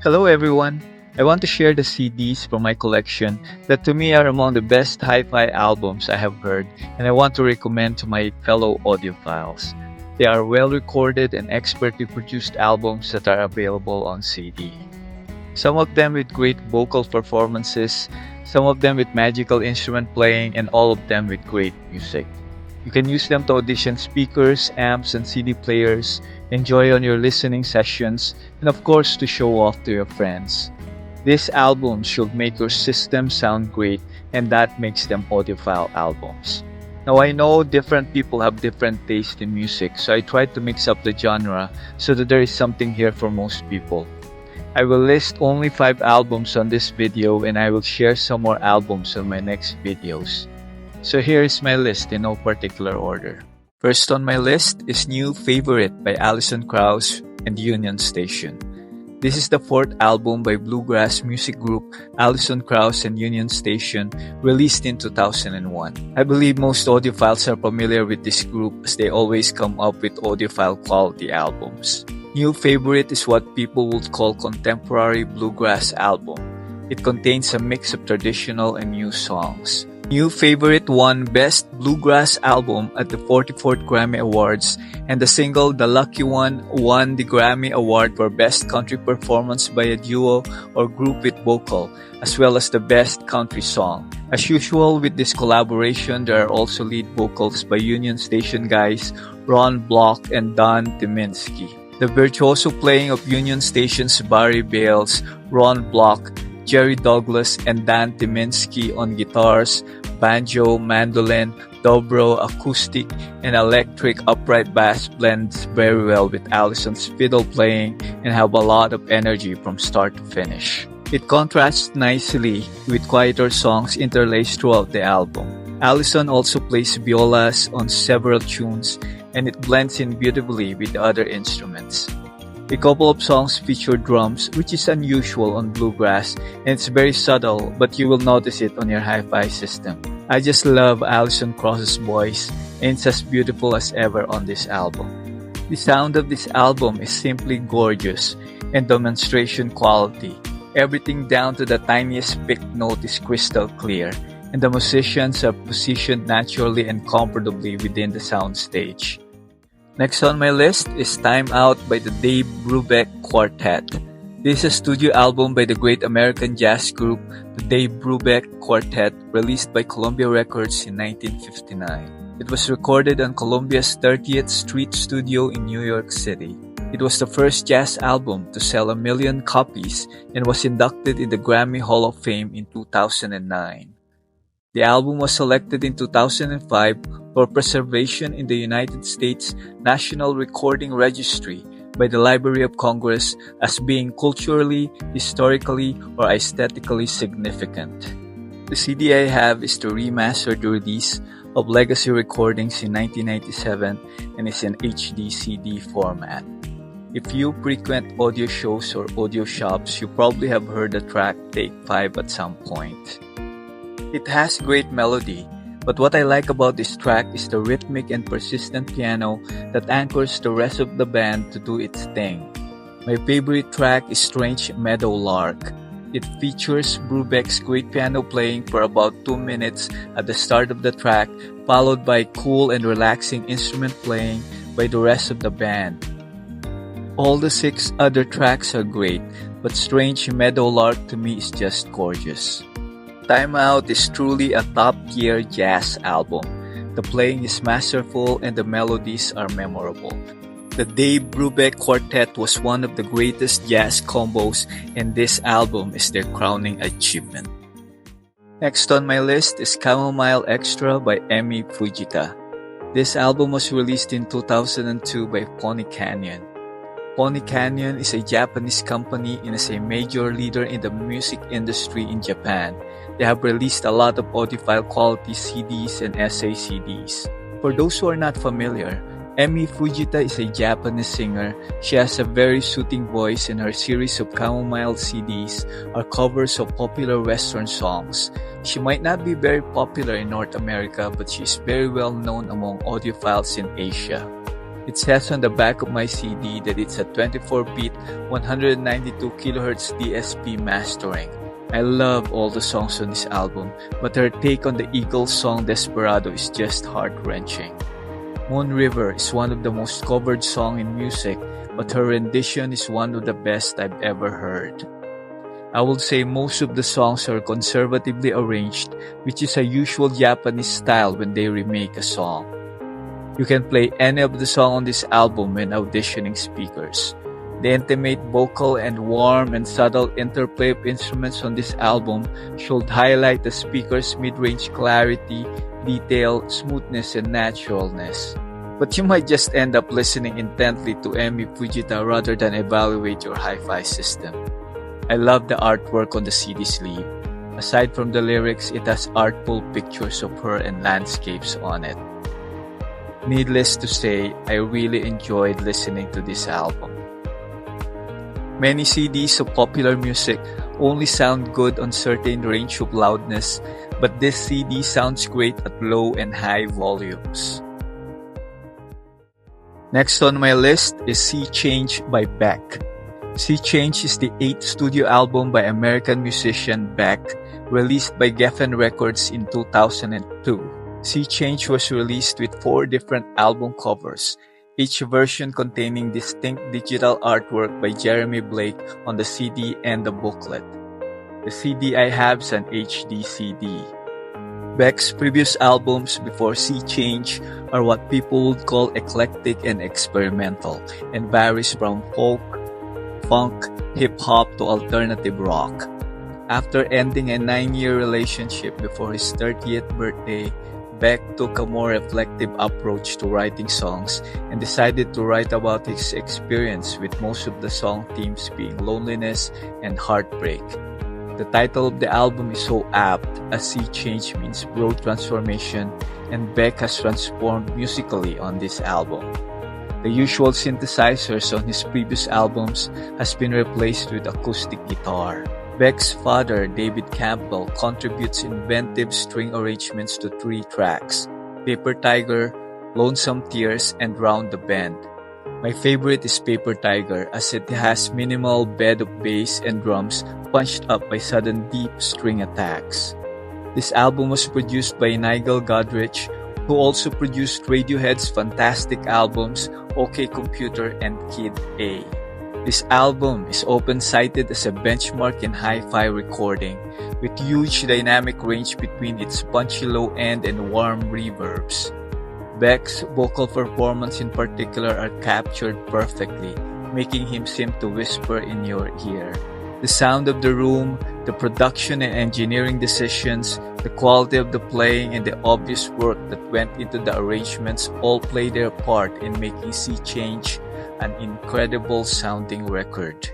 Hello everyone! I want to share the CDs from my collection that to me are among the best hi-fi albums I have heard, and I want to recommend to my fellow audiophiles. They are well recorded and expertly produced albums that are available on CD. Some of them with great vocal performances, some of them with magical instrument playing, and all of them with great music. You can use them to audition speakers, amps, and CD players, enjoy on your listening sessions, and of course to show off to your friends. These albums should make your system sound great, and that makes them audiophile albums. Now I know different people have different taste in music, so I tried to mix up the genre so that there is something here for most people. I will list only 5 albums on this video, and I will share some more albums on my next videos. So here is my list in no particular order. First on my list is New Favorite by Alison Krauss and Union Station. This is the 4th album by bluegrass music group Alison Krauss and Union Station, released in 2001. I believe most audiophiles are familiar with this group as they always come up with audiophile quality albums. New Favorite is what people would call contemporary bluegrass album. It contains a mix of traditional and new songs. New Favorite won Best Bluegrass Album at the 44th Grammy Awards, and the single The Lucky One won the Grammy Award for Best Country Performance by a Duo or Group with Vocal, as well as the Best Country Song. As usual with this collaboration, there are also lead vocals by Union Station guys Ron Block and Don Tyminski. The virtuoso playing of Union Station's Barry Bales, Ron Block, Jerry Douglas, and Dan Tyminski on guitars, banjo, mandolin, dobro, acoustic, and electric upright bass blends very well with Alison's fiddle playing and have a lot of energy from start to finish. It contrasts nicely with quieter songs interlaced throughout the album. Alison also plays violas on several tunes, and it blends in beautifully with the other instruments. A couple of songs feature drums, which is unusual on bluegrass, and it's very subtle, but you will notice it on your hi-fi system. I just love Alison Krauss's voice, and it's as beautiful as ever on this album. The sound of this album is simply gorgeous and demonstration quality. Everything down to the tiniest pick note is crystal clear, and the musicians are positioned naturally and comfortably within the soundstage. Next on my list is Time Out by the Dave Brubeck Quartet. This is a studio album by the great American jazz group, the Dave Brubeck Quartet, released by Columbia Records in 1959. It was recorded on Columbia's 30th Street Studio in New York City. It was the first jazz album to sell 1 million copies and was inducted in the Grammy Hall of Fame in 2009. The album was selected in 2005 for preservation in the United States National Recording Registry by the Library of Congress as being culturally, historically, or aesthetically significant. The CD I have is the remastered release of Legacy Recordings in 1997 and is in HD CD format. If you frequent audio shows or audio shops, you probably have heard the track Take 5 at some point. It has great melody, but what I like about this track is the rhythmic and persistent piano that anchors the rest of the band to do its thing. My favorite track is Strange Meadow Lark. It features Brubeck's great piano playing for about 2 minutes at the start of the track, followed by cool and relaxing instrument playing by the rest of the band. All the 6 other tracks are great, but Strange Meadow Lark to me is just gorgeous. Time Out is truly a top-tier jazz album. The playing is masterful and the melodies are memorable. The Dave Brubeck Quartet was one of the greatest jazz combos, and this album is their crowning achievement. Next on my list is Chamomile Extra by Emi Fujita. This album was released in 2002 by Pony Canyon. Pony Canyon is a Japanese company and is a major leader in the music industry in Japan. They have released a lot of audiophile quality CDs and essay CDs. For those who are not familiar, Emi Fujita is a Japanese singer. She has a very soothing voice, and her series of Chamomile CDs are covers of popular Western songs. She might not be very popular in North America, but she is very well known among audiophiles in Asia. It says on the back of my CD that it's a 24-bit, 192 kHz DSP mastering. I love all the songs on this album, but her take on the Eagles song Desperado is just heart-wrenching. Moon River is one of the most covered songs in music, but her rendition is one of the best I've ever heard. I would say most of the songs are conservatively arranged, which is a usual Japanese style when they remake a song. You can play any of the songs on this album when auditioning speakers. The intimate vocal and warm and subtle interplay of instruments on this album should highlight the speaker's mid-range clarity, detail, smoothness, and naturalness. But you might just end up listening intently to Emi Fujita rather than evaluate your hi-fi system. I love the artwork on the CD sleeve. Aside from the lyrics, it has artful pictures of her and landscapes on it. Needless to say, I really enjoyed listening to this album. Many CDs of popular music only sound good on certain range of loudness, but this CD sounds great at low and high volumes. Next on my list is Sea Change by Beck. Sea Change is the 8th studio album by American musician Beck, released by Geffen Records in 2002. Sea Change was released with 4 different album covers, each version containing distinct digital artwork by Jeremy Blake on the CD and the booklet. The CD I have is an HD CD. Beck's previous albums before Sea Change are what people would call eclectic and experimental, and varies from folk, funk, hip-hop to alternative rock. After ending a 9-year relationship before his 30th birthday, Beck took a more reflective approach to writing songs and decided to write about his experience, with most of the song themes being loneliness and heartbreak. The title of the album is so apt, as Sea Change means broad transformation, and Beck has transformed musically on this album. The usual synthesizers on his previous albums has been replaced with acoustic guitar. Beck's father, David Campbell, contributes inventive string arrangements to 3 tracks: Paper Tiger, Lonesome Tears, and Round the Bend. My favorite is Paper Tiger, as it has minimal bed of bass and drums punched up by sudden deep string attacks. This album was produced by Nigel Godrich, who also produced Radiohead's fantastic albums OK Computer and Kid A. This album is often cited as a benchmark in hi-fi recording, with huge dynamic range between its punchy low end and warm reverbs. Beck's vocal performance in particular are captured perfectly, making him seem to whisper in your ear. The sound of the room, the production and engineering decisions, the quality of the playing, and the obvious work that went into the arrangements all play their part in making Sea Change an incredible sounding record.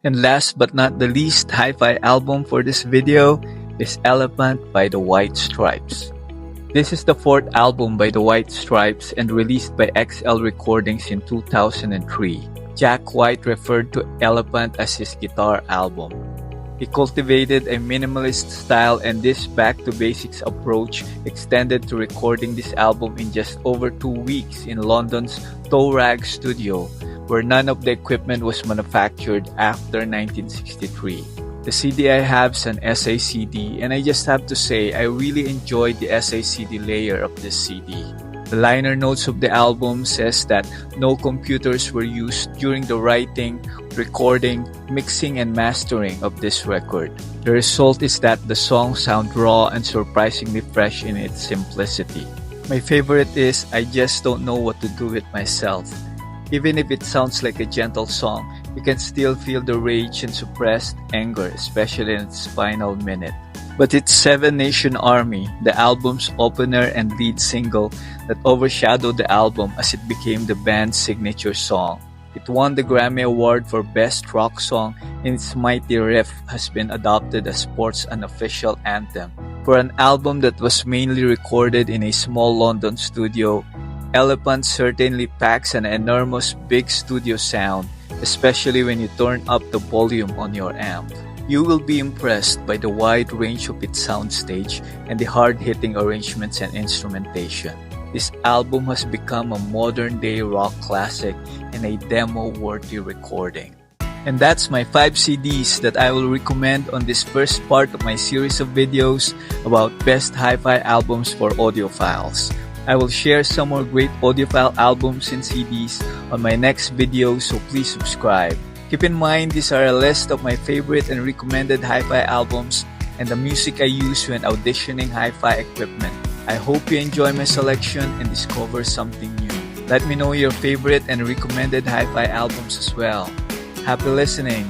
And last but not the least hi-fi album for this video is Elephant by the White Stripes. This is the 4th album by the White Stripes and released by XL Recordings in 2003. Jack White referred to Elephant as his guitar album. He cultivated a minimalist style, and this back-to-basics approach extended to recording this album in just over 2 weeks in London's Toe Rag studio, where none of the equipment was manufactured after 1963. The CD I have is an SACD, and I just have to say I really enjoyed the SACD layer of this CD. The liner notes of the album says that no computers were used during the writing, recording, mixing, and mastering of this record. The result is that the songs sound raw and surprisingly fresh in its simplicity. My favorite is I Just Don't Know What to Do With Myself. Even if it sounds like a gentle song, you can still feel the rage and suppressed anger, especially in its final minute. But it's Seven Nation Army, the album's opener and lead single, that overshadowed the album as it became the band's signature song. It won the Grammy Award for Best Rock Song, and its mighty riff has been adopted as Sport's unofficial anthem. For an album that was mainly recorded in a small London studio, Elephant certainly packs an enormous big studio sound, especially when you turn up the volume on your amp. You will be impressed by the wide range of its soundstage and the hard-hitting arrangements and instrumentation. This album has become a modern-day rock classic and a demo-worthy recording. And that's my 5 CDs that I will recommend on this first part of my series of videos about best hi-fi albums for audiophiles. I will share some more great audiophile albums and CDs on my next video, so please subscribe. Keep in mind, these are a list of my favorite and recommended hi-fi albums and the music I use when auditioning hi-fi equipment. I hope you enjoy my selection and discover something new. Let me know your favorite and recommended hi-fi albums as well. Happy listening!